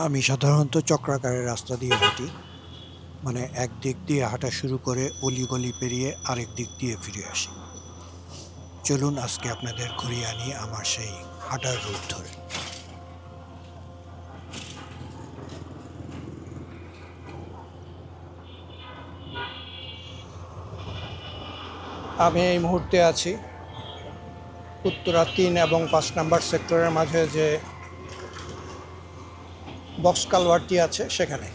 আমি সাধারণত চক্রাকারের রাস্তা দিয়ে হাঁটি, মানে এক দিক দিয়ে হাঁটা শুরু করে অলিগলি পেরিয়ে আরেক দিক দিয়ে ফিরে আসি। চলুন আজকে আপনাদের ঘুরিয়ে আনি আমার সেই হাঁটার রুট ধরে। আমি এই মুহূর্তে আছি উত্তরা ৩ এবং ৫ নম্বর সেক্টরের মাঝে যে বক্স কালভার্টটি আছে সেখানে।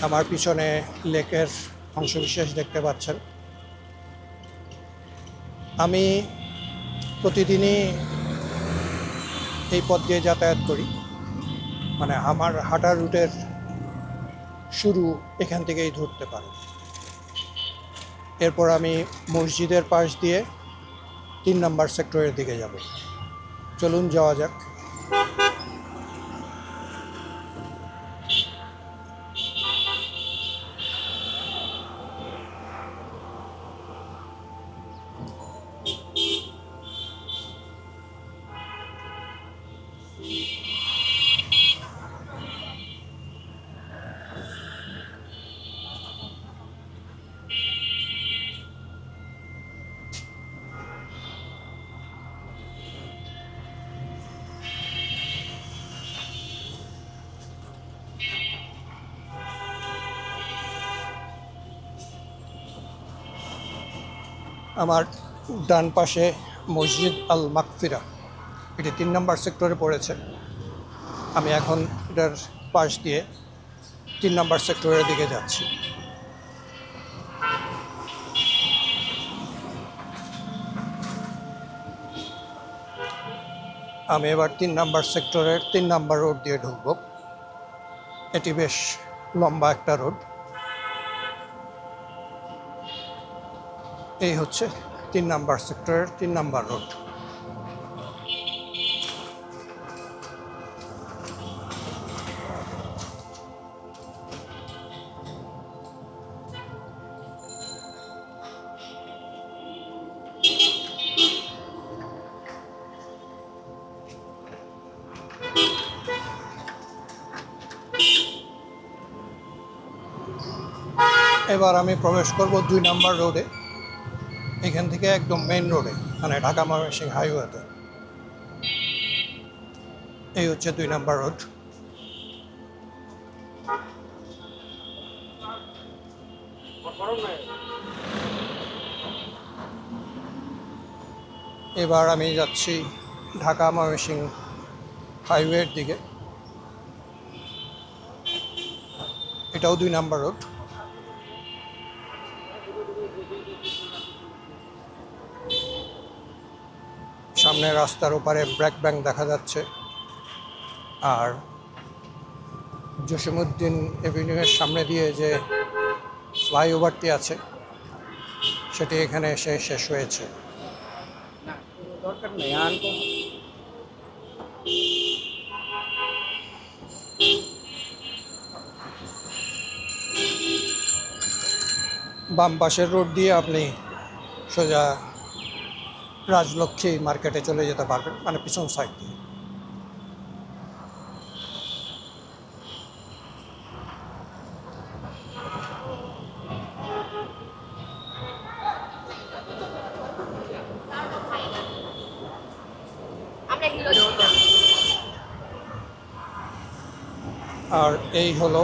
আমার পিছনে লেকের অংশবিশেষ দেখতে পাচ্ছেন। আমি প্রতিদিনই এই পথ দিয়ে যাতায়াত করি, মানে আমার হাঁটার রুটের শুরু এখান থেকেই ধরতে পারি। এরপর আমি মসজিদের পাশ দিয়ে ৩ নম্বর সেক্টরের দিকে যাব। চলুন যাওয়া যাক। আমার ডান পাশে মসজিদ আল মাকফিরা, এটি ৩ নম্বর সেক্টরে পড়েছে। আমি এখন এটার পাশ দিয়ে ৩ নম্বর সেক্টরের দিকে যাচ্ছি। আমি এবার ৩ নম্বর সেক্টরের ৩ নম্বর রোড দিয়ে ঢুকব। এটি বেশ লম্বা একটা রোড। এই হচ্ছে ৩ নম্বর সেক্টরের ৩ নম্বর রোড। এবার আমি প্রবেশ করব ২ নম্বর রোডে। এখান থেকে একদম মেইন রোডে, মানে ঢাকা ময়মনসিংহ হাইওয়েতে। এই হচ্ছে ২ নম্বর রোড। এবার আমি যাচ্ছি ঢাকা ময়মনসিংহ হাইওয়ের দিকে। এটাও ২ নম্বর রোড। সামনে রাস্তার ওপারে ব্র্যাক ব্যাংক দেখা যাচ্ছে, আর জসিমউদ্দিন এভিনিউয়ের সামনে দিয়ে যে ফ্লাইওভারটি আছে সেটি এখানে এসে শেষ হয়েছে। বাম পাশের রোড দিয়ে আপনি সোজা রাজলক্ষ্মী মার্কেটে চলে যেতে পারবেন, মানে পিছন সাইড দিয়ে। আর এই হলো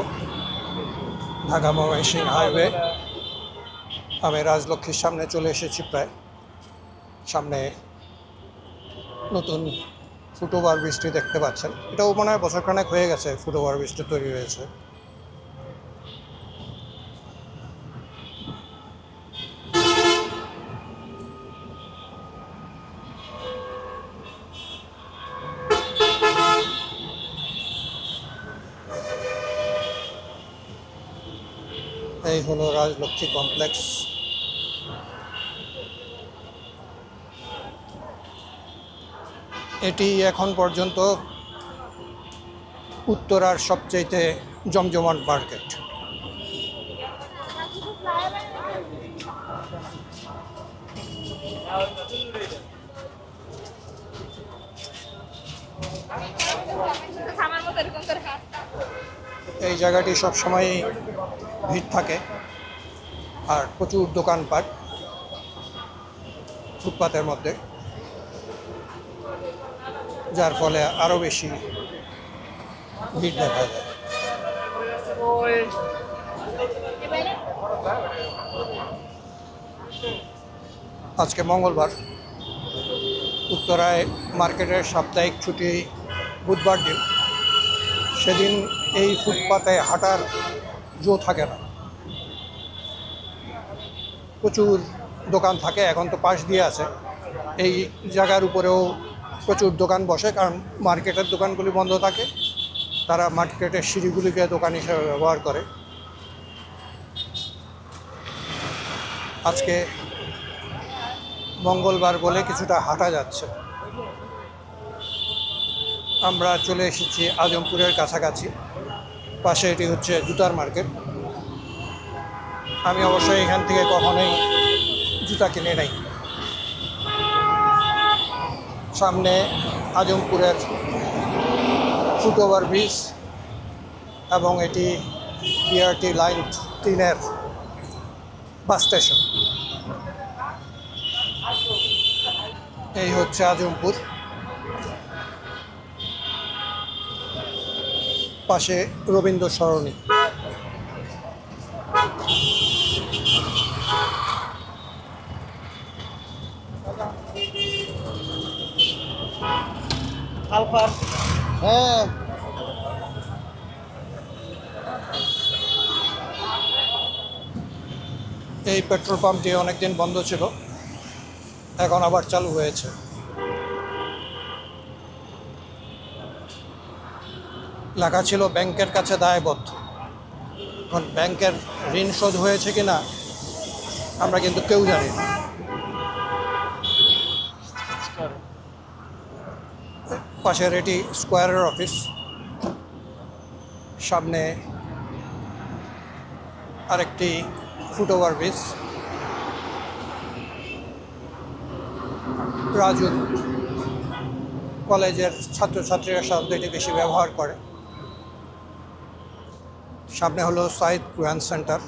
ঢাকা ময়মনসিংহ হাইওয়ে। আমি রাজলক্ষ্মীর সামনে চলে এসেছি প্রায়। সামনে নতুন ফুটওভার ব্রিজটি দেখতে পাচ্ছেন। এটাও মনে হয় বছরখানেক হয়ে গেছে ফুটওভার ব্রিজটি তৈরি হয়েছে। এই হলো রাজলক্ষ্মী কমপ্লেক্স। এটি এখন পর্যন্ত উত্তরার সবচেয়ে জমজমাট মার্কেট। এই জায়গাটি সবসময় ভিড় থাকে আর প্রচুর দোকানপাট ফুটপাতের মধ্যে, যার ফলে আরও বেশি ভিড় দেখা যায়। আজকে মঙ্গলবার, উত্তরায় মার্কেটের সাপ্তাহিক ছুটি বুধবার দিন। সেদিন এই ফুটপাতে হাঁটার জো থাকে না, প্রচুর দোকান থাকে। এখন তো পাশ দিয়ে আছে, এই জায়গার উপরেও প্রচুর দোকান বসে, কারণ মার্কেটের দোকানগুলি বন্ধ থাকে, তারা মার্কেটের সিঁড়িগুলিকে দোকান হিসেবে ব্যবহার করে। আজকে মঙ্গলবার বলে কিছুটা হাঁটা যাচ্ছে। আমরা চলে এসেছি আজমপুরের কাছাকাছি, পাশে এটি হচ্ছে জুতার মার্কেট। আমি অবশ্যই এখান থেকে কখনোই জুতা কিনে নাই। সামনে আজমপুরের ফুটওভার ব্রিজ এবং এটি বিআরটি লাইন 3-এর বাস স্টেশন। এই হচ্ছে আজমপুর, পাশে রবীন্দ্র সরণি। হ্যাঁ, এই পেট্রোল পাম্পটি অনেকদিন বন্ধ ছিল, এখন আবার চালু হয়েছে। লেখা ছিল ব্যাংকের কাছে দায়বদ্ধ। এখন ব্যাংকের ঋণ শোধ হয়েছে কিনা আমরা কিন্তু কেউ জানি না। পাশের এটি স্কোয়ারের অফিস, সামনে আরেকটি ফুটওভার ব্রিজ। রাজু কলেজের ছাত্রছাত্রীরা সাধারণত এটি বেশি ব্যবহার করে। সামনে হলো সাইদ গ্র্যান্ড সেন্টার,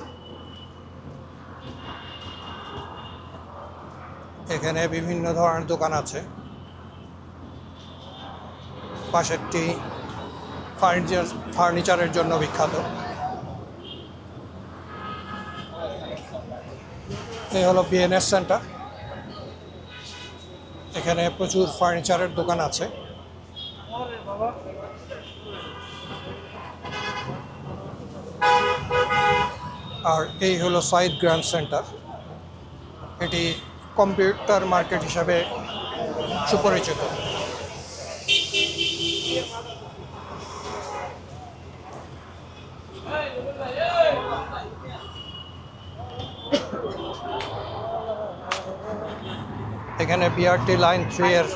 এখানে বিভিন্ন ধরনের দোকান আছে। পাশেরটি ফার্নিচারের জন্য বিখ্যাত। এই হলো বিএনএস সেন্টার, এখানে প্রচুর ফার্নিচারের দোকান আছে। আর এই হলো সাইদ গ্র্যান্ড সেন্টার, এটি কম্পিউটার মার্কেট হিসাবে সুপরিচিত। এখানে বিআরটি লাইন 3-এর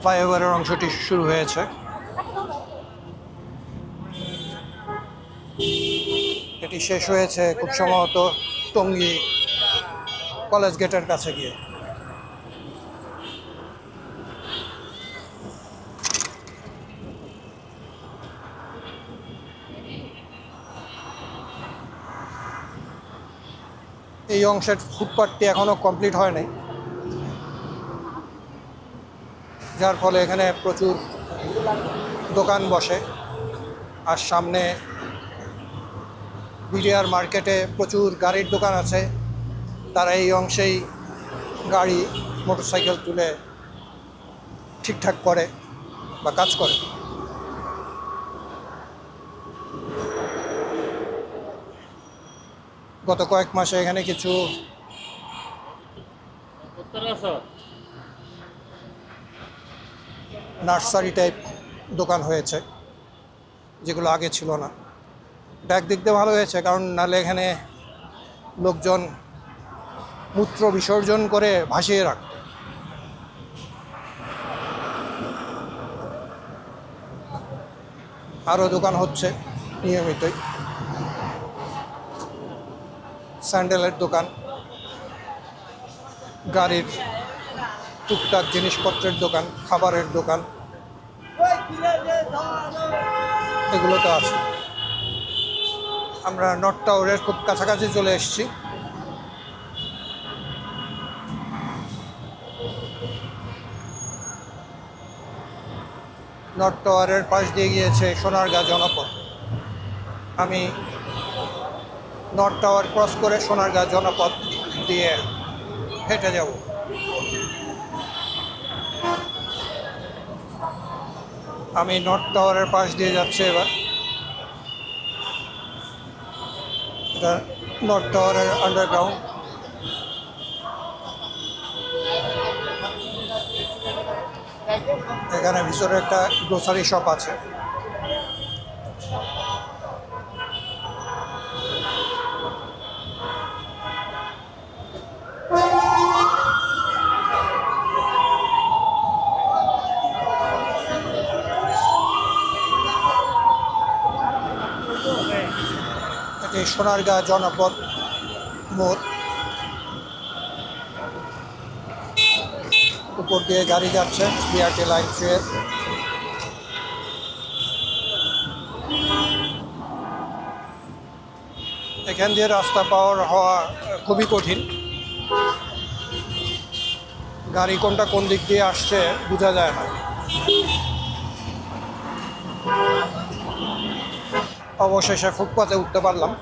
ফ্লাইওভারের অংশটি শুরু হয়েছে। এটি শেষ হয়েছে খুব সম্ভবত টঙ্গী কলেজ গেটের কাছে গিয়ে। এই অংশের ফুটপাথটি এখনো কমপ্লিট হয় নাই, যার ফলে এখানে প্রচুর দোকান বসে। আর সামনে বিডিআর মার্কেটে প্রচুর গাড়ির দোকান আছে, তারা এই অংশেই গাড়ি মোটরসাইকেল তুলে ঠিকঠাক করে বা কাজ করে। গত কয়েক মাসে এখানে কিছু নার্সারি টাইপ দোকান হয়েছে, যেগুলো আগে ছিল না। এটা একদিক দিয়ে ভালো হয়েছে, কারণ নাহলে এখানে লোকজন মূত্র বিসর্জন করে ভাসিয়ে রাখত। আরও দোকান হচ্ছে নিয়মিতই, স্যান্ডেলের দোকান, গাড়ির টুকটাক জিনিসপত্রের দোকান, খাবারের দোকান, এগুলো তো আছে। আমরা নর্থ টাওয়ারের খুব কাছাকাছি চলে এসেছি। নর্থ টাওয়ারের পাশ দিয়ে গিয়েছে সোনারগাঁ জনপদ। আমি নর্থ টাওয়ার ক্রস করে সোনারগাঁ জনপদ দিয়ে হেঁটে যাব। আমি নর্থ টাওয়ারের পাশ দিয়ে যাচ্ছি এবার। এটা নর্থ টাওয়ারের আন্ডারগ্রাউন্ড। এখানে ভিতরে একটা গ্রোসারি শপ আছে। এটি সোনারগাঁ জনপদ মোড়। উপর দিয়ে গাড়ি যাচ্ছে বিআরটি লাইন 3 এর। এখান দিয়ে রাস্তা পার হওয়া খুবই কঠিন। গাড়ি কোনটা কোন দিক দিয়ে আসছে বোঝা যায় না। অবশেষে ফুটপাতে উঠতে পারলাম।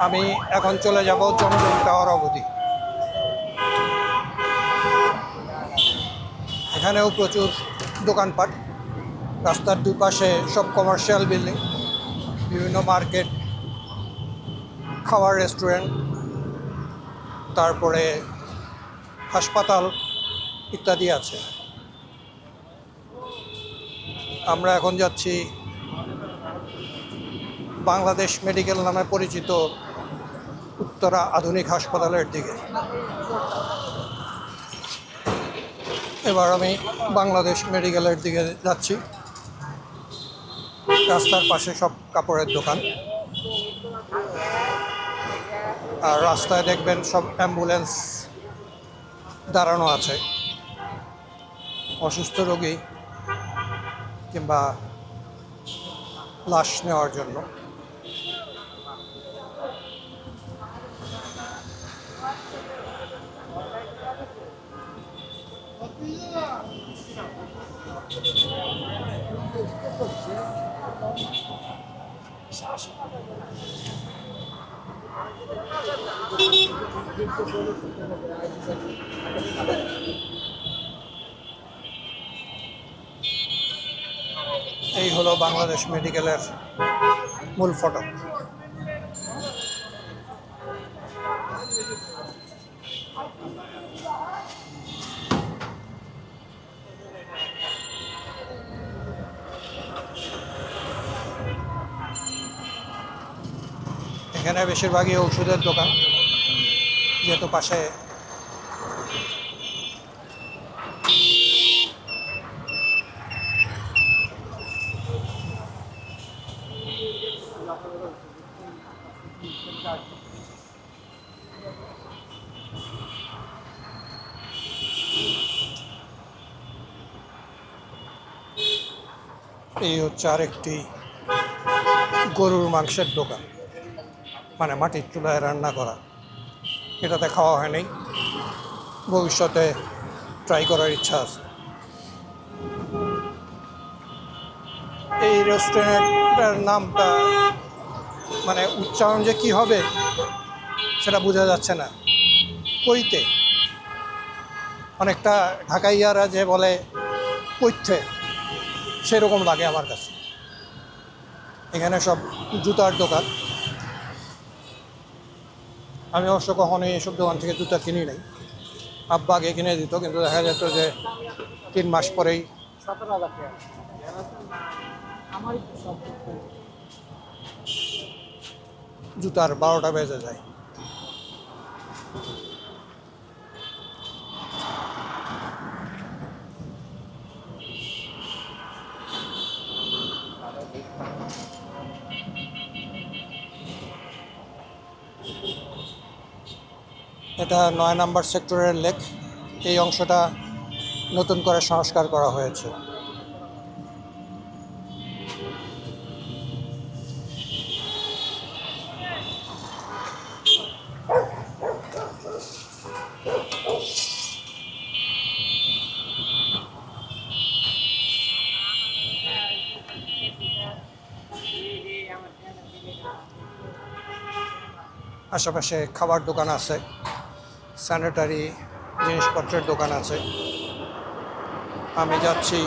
আমি এখন চলে যাব জমজম টাওয়ার অবধি। এখানেও প্রচুর দোকানপাট। রাস্তার দুপাশে সব কমার্শিয়াল বিল্ডিং, বিভিন্ন মার্কেট, খাওয়ার রেস্টুরেন্ট, তারপরে হাসপাতাল ইত্যাদি আছে। আমরা এখন যাচ্ছি বাংলাদেশ মেডিকেল নামে পরিচিত উত্তরা আধুনিক হাসপাতালের দিকে। এবার আমি বাংলাদেশ মেডিকেলের দিকে যাচ্ছি। রাস্তার পাশে সব কাপড়ের দোকান, আর রাস্তায় দেখবেন সব অ্যাম্বুলেন্স দাঁড়ানো আছে অসুস্থ রোগী কিংবা লাশ নেওয়ার জন্য। এই হলো বাংলাদেশ মেডিকেলের মূল ফটক। এখানে বেশিরভাগই ওষুধের দোকান, যেহেতু পাশে এই হচ্ছে আরেকটি গরুর মাংসের দোকান, মানে মাটির চুলায় রান্না করা। এটাতে খাওয়া হয় নাই, ভবিষ্যতে ট্রাই করার ইচ্ছা আছে। এই রেস্টুরেন্টটার নামটা মানে উচ্চারণ যে কী হবে সেটা বোঝা যাচ্ছে না। কইতে অনেকটা ঢাকাইয়ারা যে বলে কইতে, সেরকম লাগে আমার কাছে। এখানে সব জুতার দোকান। আমি অবশ্য কখনোই এসব দোকান থেকে জুতা কিনি নাই। আব্বা আগে কিনে দিত, কিন্তু দেখা যেত যে 3 মাস পরেই জুতার 12টা বেজে যায়। এটা 9 নম্বর সেক্টরের লেক। এই অংশটা নতুন করে সংস্কার করা হয়েছে। আশেপাশে খাবার দোকান আছে, স্যানিটারি জিনিসপত্রের দোকান আছে। আমি যাচ্ছি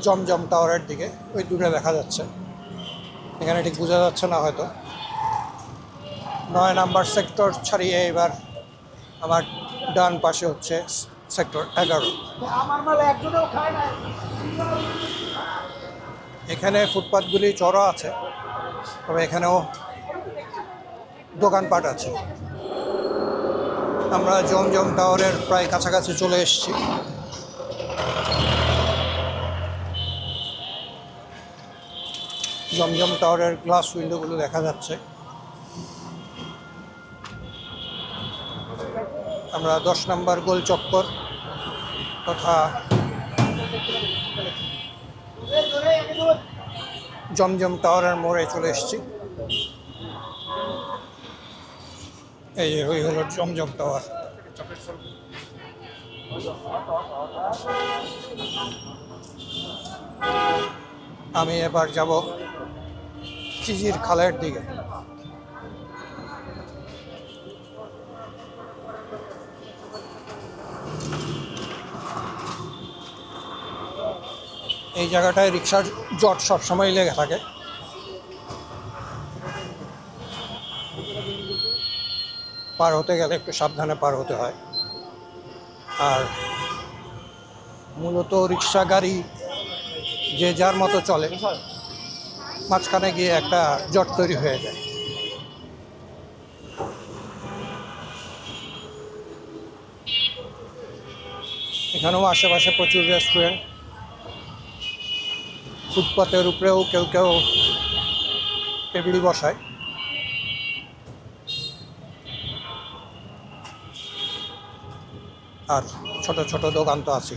জমজম টাওয়ারের দিকে, ওই দূরে দেখা যাচ্ছে, এখানে ঠিক বোঝা যাচ্ছে না হয়তো। 9 নাম্বার সেক্টর ছাড়িয়ে এবার আমার ডান পাশে হচ্ছে সেক্টর 11। এখানে ফুটপাথগুলি চড়া আছে, তবে এখানেও দোকানপাট আছে। আমরা জমজম টাওয়ারের প্রায় কাছাকাছি চলে এসেছি। জমজম টাওয়ারের গ্লাস উইন্ডোগুলো দেখা যাচ্ছে। আমরা 10 নম্বর গোল চক্কর তথা জমজম টাওয়ারের মোড়ে চলে এসেছি। এই যে ওই হলো জমজম টাওয়ার। আমি এবার যাব খিজির খালের দিকে। এই জায়গাটায় রিক্সার জট সবসময় লেগে থাকে। পার হতে গেলে একটু সাবধানে পার হতে হয়। আর মূলত রিক্সা গাড়ি যে যার মতো চলে, মাঝখানে গিয়ে একটা জট তৈরি হয়ে যায়। এখানেও আশেপাশে প্রচুর রেস্টুরেন্ট, ফুটপাতের উপরেও কেউ কেউ টেবিল বসায়। আর ছোট ছোট দোকান তো আছে।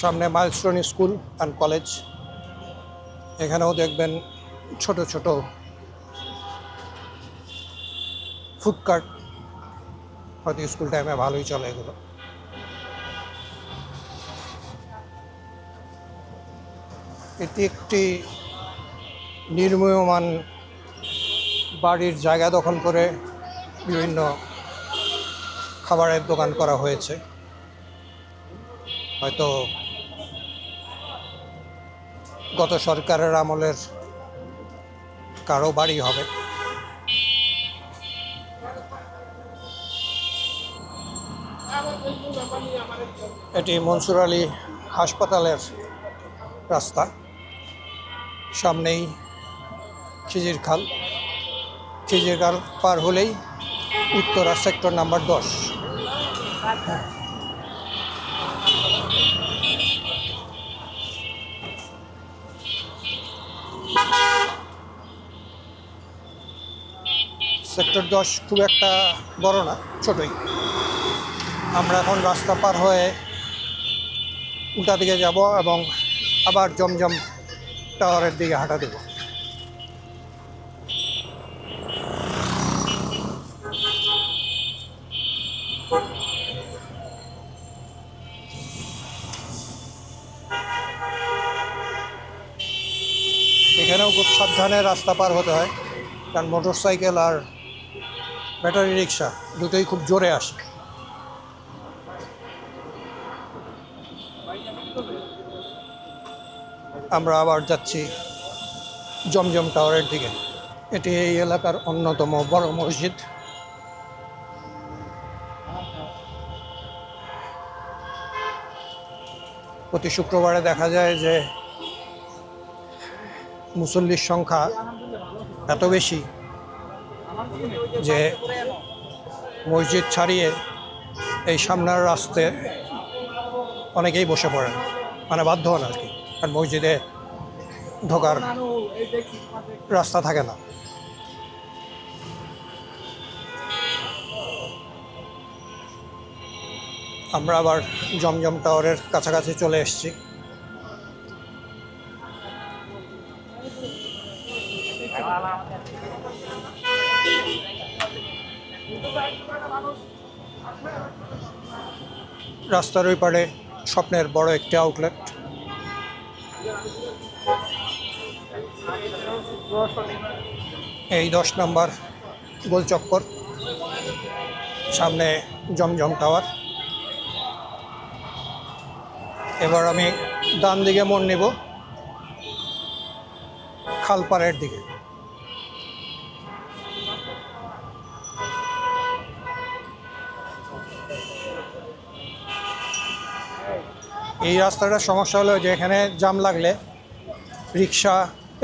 সামনে মাইলস্টোন স্কুল অ্যান্ড কলেজ, এখানেও দেখবেন ছোট ছোট ফুড কার্ট, হয়তো স্কুল টাইমে ভালোই চলে এগুলো। এটি একটি নির্মীয়মান বাড়ির জায়গা দখল করে বিভিন্ন খাবারের দোকান করা হয়েছে। হয়তো গত সরকারের আমলের কারো বাড়ি হবে। এটি মনসুর আলী হাসপাতালের রাস্তা, সামনেই খিজির খাল। খিজির খাল পার হলেই উত্তরা সেক্টর নাম্বার 10। সেক্টর 10 খুব একটা বড় না, ছোটই। আমরা এখন রাস্তা পার হয়ে উল্টা দিকে যাব এবং আবার জমজম টাওয়ারের দিকে হাঁটা দেব। এখানেও খুব সাবধানে রাস্তা পার হতে হয়, কারণ মোটর সাইকেল আর ব্যাটারি রিক্সা দুটোই খুব জোরে আসে। আমরা আবার যাচ্ছি জমজম টাওয়ারের দিকে। এটি এই এলাকার অন্যতম বড় মসজিদ। প্রতি শুক্রবারে দেখা যায় যে মুসল্লির সংখ্যা এত বেশি যে মসজিদ ছাড়িয়ে এই সামনের রাস্তায় অনেকেই বসে পড়েন, মানে বাধ্য হন আর কি, আর মসজিদে ঢোকার রাস্তা থাকে না। আমরা আবার জমজম টাওয়ারের কাছাকাছি চলে এসেছি। রাস্তার ওই পারে স্বপ্নের বড় একটি আউটলেট। এই 10 নম্বর গোলচক্কর, সামনে জমজম টাওয়ার। এবার আমি ডান দিকে মোড় নিব, খালপাড়ের দিকে। এই রাস্তাটার সমস্যা হলো যে এখানে জাম লাগলে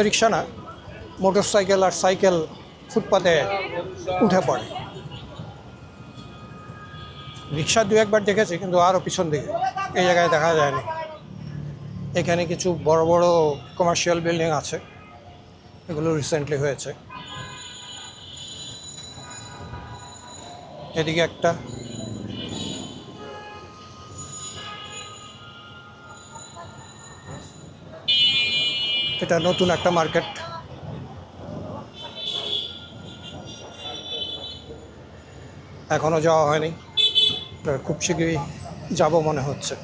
রিক্সা না, মোটরসাইকেল আর সাইকেল ফুটপাতে উঠে পড়ে। রিক্সা দু একবার দেখেছি, কিন্তু আরও পিছন দিকে, এই জায়গায় দেখা যায়নি। এখানে কিছু বড় বড় কমার্শিয়াল বিল্ডিং আছে, এগুলো রিসেন্টলি হয়েছে। এদিকে একটা, এটা নতুন একটা মার্কেট। এখনো যাওয়া হয়নি, খুব শীঘ্রই যাব মনে হচ্ছে।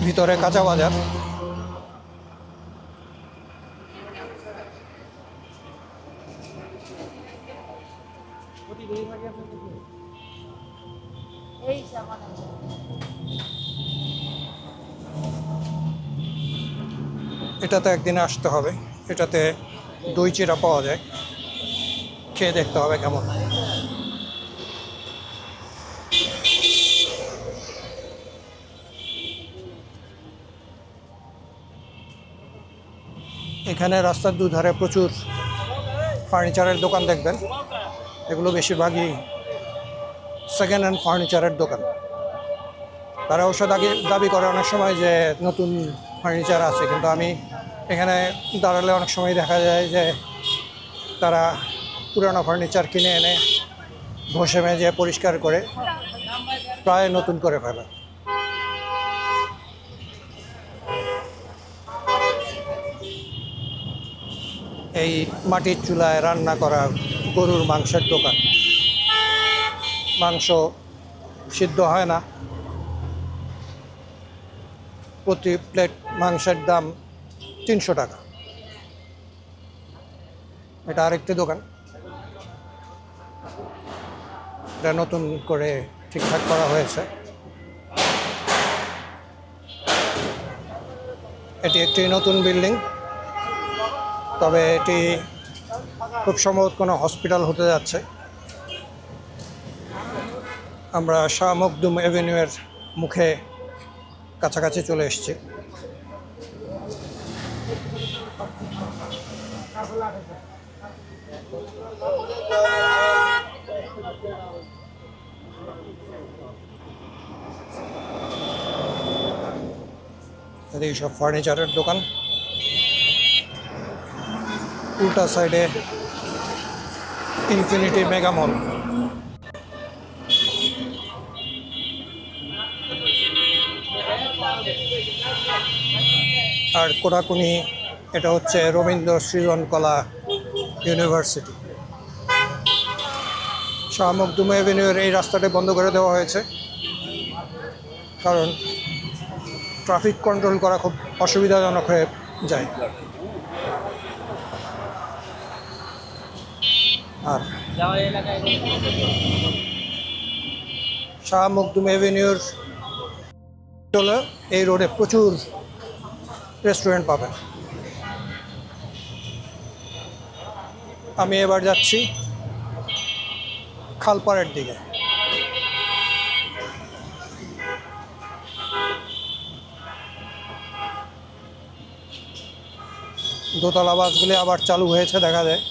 ভিতরে কাঁচা বাজার। এটাতে একদিন আসতে হবে, এটাতে দই চিড়া পাওয়া যায়, খেয়ে দেখতে হবে কেমন। এখানে রাস্তার দুধারে প্রচুর ফার্নিচারের দোকান দেখবেন। এগুলো বেশিরভাগই সেকেন্ড হ্যান্ড ফার্নিচারের দোকান। তারা অবশ্য দাবি করে অনেক সময় যে নতুন ফার্নিচার আছে, কিন্তু আমি এখানে দাঁড়ালে অনেক সময় দেখা যায় যে তারা পুরানো ফার্নিচার কিনে এনে ঘষে মেজে পরিষ্কার করে প্রায় নতুন করে ফেলে। এই মাটির চুলায় রান্না করা গরুর মাংসের দোকান। মাংস সিদ্ধ হয় না, প্রতি প্লেট মাংসের দাম 300 টাকা। এটা আরেকটি দোকান, এটা নতুন করে ঠিকঠাক করা হয়েছে। এটি একটি নতুন বিল্ডিং, তবে এটি খুব সম্ভবত কোনো হসপিটাল হতে যাচ্ছে। আমরা শাহ মখদুম এভিনিউয়ের মুখে কাছাকাছি চলে এসেছি। এই সব ফার্নিচারের দোকান। উল্টা সাইডে ইনফিনিটি মেগা মল। আর কোনাকুনি এটা হচ্ছে রবীন্দ্র সৃজন কলা ইউনিভার্সিটি। শাহ মখদুম এভিনিউয়ের এই রাস্তাটা বন্ধ করে দেওয়া হয়েছে, কারণ ট্রাফিক কন্ট্রোল করা খুব অসুবিধাজনক হয়ে যায়। আর শাহ মখদুম এভিনিউর হলো এই রোডে প্রচুর রেস্টুরেন্ট পাবেন। আমি এবার যাচ্ছি খালপাড়ের দিকে। দোতলা বাসগুলি আবার চালু হয়েছে দেখা যায়।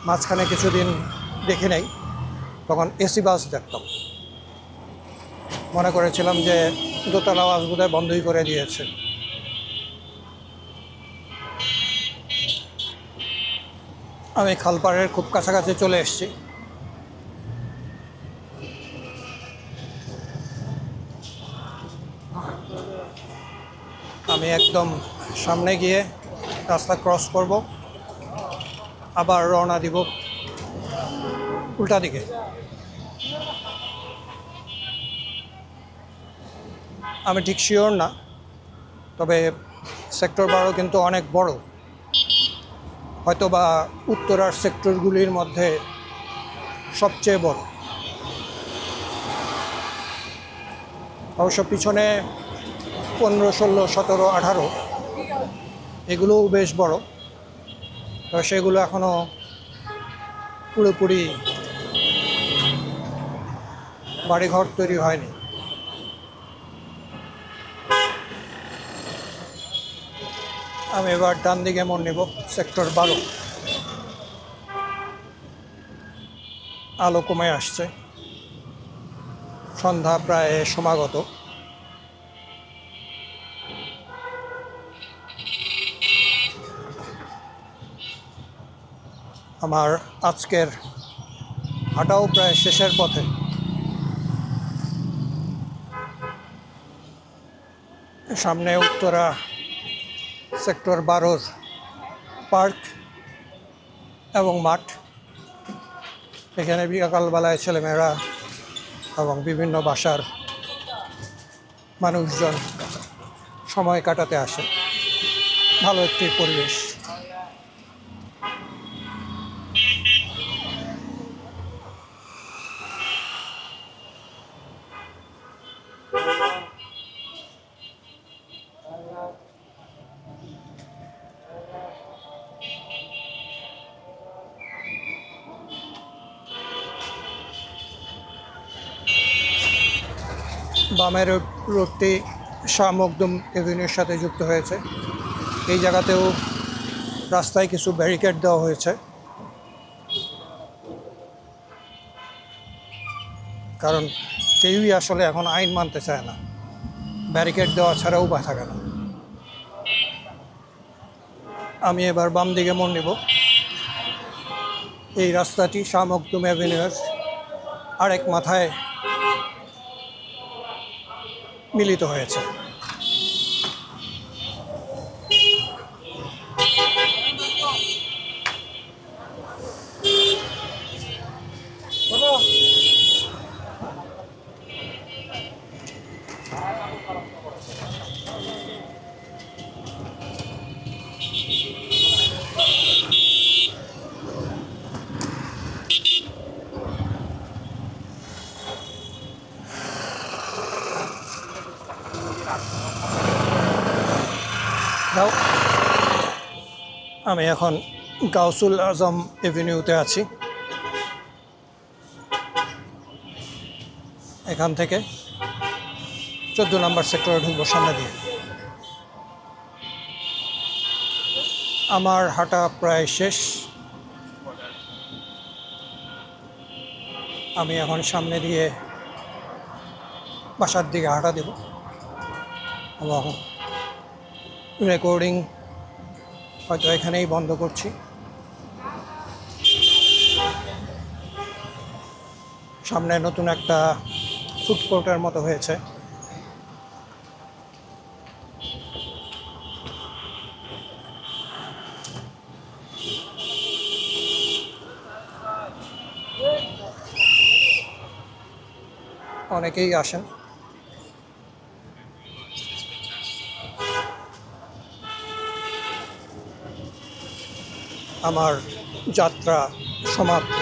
মাঝখানে কিছুদিন দেখি নাই, তখন এসি বাস দেখতাম, মনে করেছিলাম যে দোতলা বাস বোধহয় বন্ধই করে দিয়েছে। আমি খালপাড়ের খুব কাছাকাছি চলে এসেছি। আমি একদম সামনে গিয়ে রাস্তা ক্রস করব, আবার রওনা দিব উল্টা দিকে। আমি ঠিক শিওর না, তবে সেক্টর 12 কিন্তু অনেক বড়, হয়তো বা উত্তরার সেক্টরগুলির মধ্যে সবচেয়ে বড়। অবশ্য পিছনে 15, 16, 17, 18 এগুলোও বেশ বড়, তবে সেগুলো এখনও পুরোপুরি বাড়িঘর তৈরি হয়নি। আমি এবার ডান দিকে মোড় নেব, সেক্টর 12। আলো কমে আসছে, সন্ধ্যা প্রায় সমাগত। আমার আজকের হাঁটাও প্রায় শেষের পথে। সামনে উত্তরা সেক্টর 12 পার্ক এবং মাঠ। এখানে বিকালবেলায় ছেলেমেয়েরা এবং বিভিন্ন বাসার মানুষজন সময় কাটাতে আসে। ভালো একটি পরিবেশ। বামের রোডটি শাহ মখদুম এভিনিউর সাথে যুক্ত হয়েছে। এই জায়গাতেও রাস্তায় কিছু ব্যারিকেড দেওয়া হয়েছে, কারণ কেউই আসলে এখন আইন মানতে চায় না। ব্যারিকেড দেওয়া ছাড়া উপায় থাকে না। আমি এবার বাম দিকে মোড় নেব। এই রাস্তাটি শাহ মখদুম এভিনিউর আরেক মাথায় মিলিত হয়েছে। আমি এখন গাউসুল আজম এভিনিউতে আছি। এখান থেকে 14 নম্বর সেক্টরে ঢুকবো সামনে দিয়ে। আমার হাঁটা প্রায় শেষ। আমি এখন সামনে দিয়ে বাসার দিকে হাঁটা দেব এবং রেকর্ডিং হয়তো এখানেই বন্ধ করছি। সামনে নতুন একটা ফুড কোর্টের মতো হয়েছে। অনেকেই আসেন। আমার যাত্রা সমাপ্ত।